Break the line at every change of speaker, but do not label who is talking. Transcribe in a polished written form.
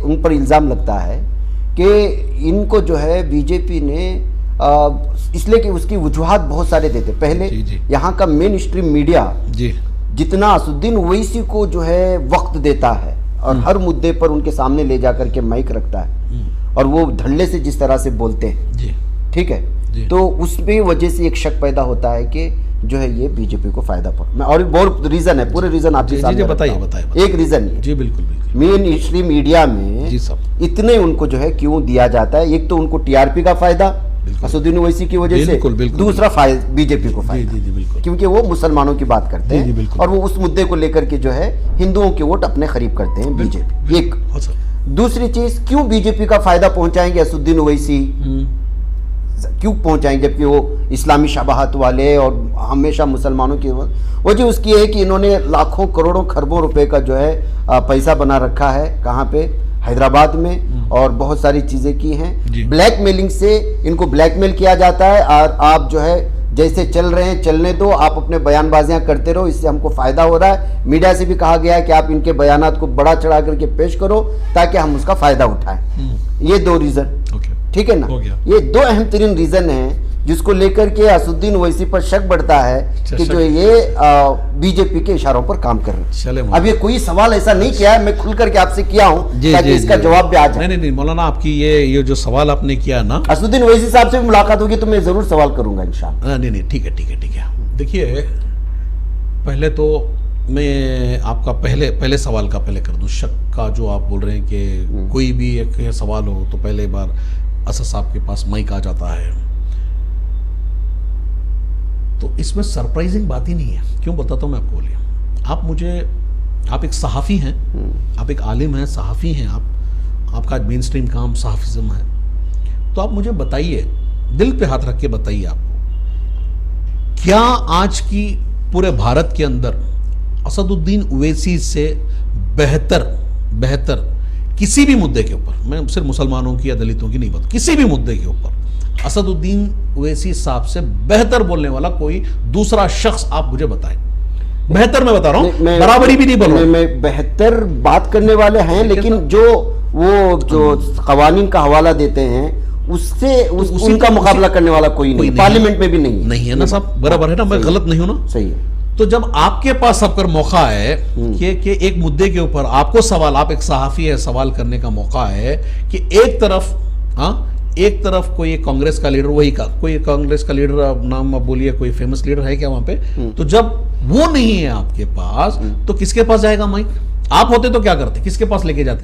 उन पर इल्ज़ाम लगता है कि इनको जो है बीजेपी ने इसलिए कि उसकी वजूहात बहुत सारे देते। पहले यहाँ का मेन स्ट्रीम मीडिया जितना असदुद्दीन ओवैसी को जो है वक्त देता है और हर मुद्दे पर उनके सामने ले जाकर के माइक रखता है और वो धड़ल्ले से जिस तरह से बोलते हैं, ठीक है, तो उसमें वजह से एक शक पैदा होता है कि जो है ये बीजेपी को फायदा पहुंचा। और बहुत रीजन है, पूरे रीजन आपके सामने बताइए। एक रीजन
जी बिल्कुल
मेन स्ट्रीम मीडिया में इतने उनको जो है क्यों दिया जाता है। एक तो उनको टीआरपी का फायदा असदुद्दीन ओवैसी की वजह से, दूसरा फायदा बीजेपी को फायदा, क्योंकि वो मुसलमानों की बात करते हैं और वो उस मुद्दे को लेकर के जो है हिंदुओं के वोट अपने करीब करते हैं बीजेपी। एक दूसरी चीज, क्यों बीजेपी का फायदा पहुंचाएंगे असदुद्दीन ओवैसी, क्यों पहुंचाएंगे जबकि वो इस्लामी शबाहत वाले और हमेशा मुसलमानों की वजह उसकी है कि इन्होंने लाखों करोड़ों खरबों रुपए का जो है पैसा बना रखा है। कहाँ पे? हैदराबाद में, और बहुत सारी चीजें की हैं। ब्लैकमेलिंग से इनको ब्लैकमेल किया जाता है और आप जो है जैसे चल रहे हैं चलने दो, आप अपने बयानबाजियां करते रहो, इससे हमको फायदा हो रहा है। मीडिया से भी कहा गया है कि आप इनके बयानात को बड़ा चढ़ा करके पेश करो ताकि हम उसका फायदा उठाएं। ये दो रीजन, ठीक है ना, ये दो अहम तरीन रीजन हैं जिसको लेकर के असदुद्दीन ओवैसी पर शक बढ़ता है कि जो ये बीजेपी के इशारों पर काम कर रहे हैं। अब ये कोई सवाल ऐसा नहीं किया है, मैं खुल करके आपसे किया हूं ताकि इसका जवाब भी आ जाए।
नहीं मौलाना, आपकी ये जो सवाल आपने किया ना,
असदुद्दीन ओवैसी साहब से भी मुलाकात होगी तो मैं जरूर सवाल करूंगा इंशाअल्लाह।
नहीं ठीक है। देखिए, पहले तो मैं आपका पहले सवाल का पहले कर दूं। शक का जो आप बोल रहे हैं कि कोई भी एक सवाल हो तो पहले बार असद साहब के पास माइक आ जाता है, तो इसमें सरप्राइजिंग बात ही नहीं है। क्यों बताता हूं मैं आपको। बोलिए, आप एक सहाफ़ी हैं, आप एक आलिम हैं, सहाफ़ी हैं, आपका मेन स्ट्रीम काम सहाफ़िज़्म है, तो आप मुझे बताइए, दिल पे हाथ रख के बताइए, आपको क्या आज की पूरे भारत के अंदर असदुद्दीन ओवैसी से बेहतर किसी भी मुद्दे के ऊपर, मैं सिर्फ मुसलमानों की या दलितों की नहीं बात, किसी भी मुद्दे के ऊपर असदुद्दीन ओवैसी साहब से बेहतर बोलने वाला कोई दूसरा शख्स आप मुझे बताएं। बेहतर मैं बता रहा हूं, बराबरी भी नहीं बोल रहा हूं।
मैं बेहतर बात करने वाले हैं, लेकिन जो कवानीन का हवाला देते हैं उससे उनका मुकाबला करने वाला कोई नहीं, पार्लियामेंट में भी नहीं
है ना साहब, बराबर है ना, मैं गलत नहीं हूं ना?
सही है।
तो जब आपके पास सबकर मौका है कि एक मुद्दे के ऊपर आपको सवाल, आप एक सहाफी है, सवाल करने का मौका है कि एक तरफ कोई एक कांग्रेस का लीडर, कोई कांग्रेस का लीडर, नाम आप बोलिए, कोई फेमस लीडर है क्या वहां पे? तो जब वो नहीं है आपके पास, तो किसके पास जाएगा माइक? आप होते तो क्या करते, किसके पास लेके जाते?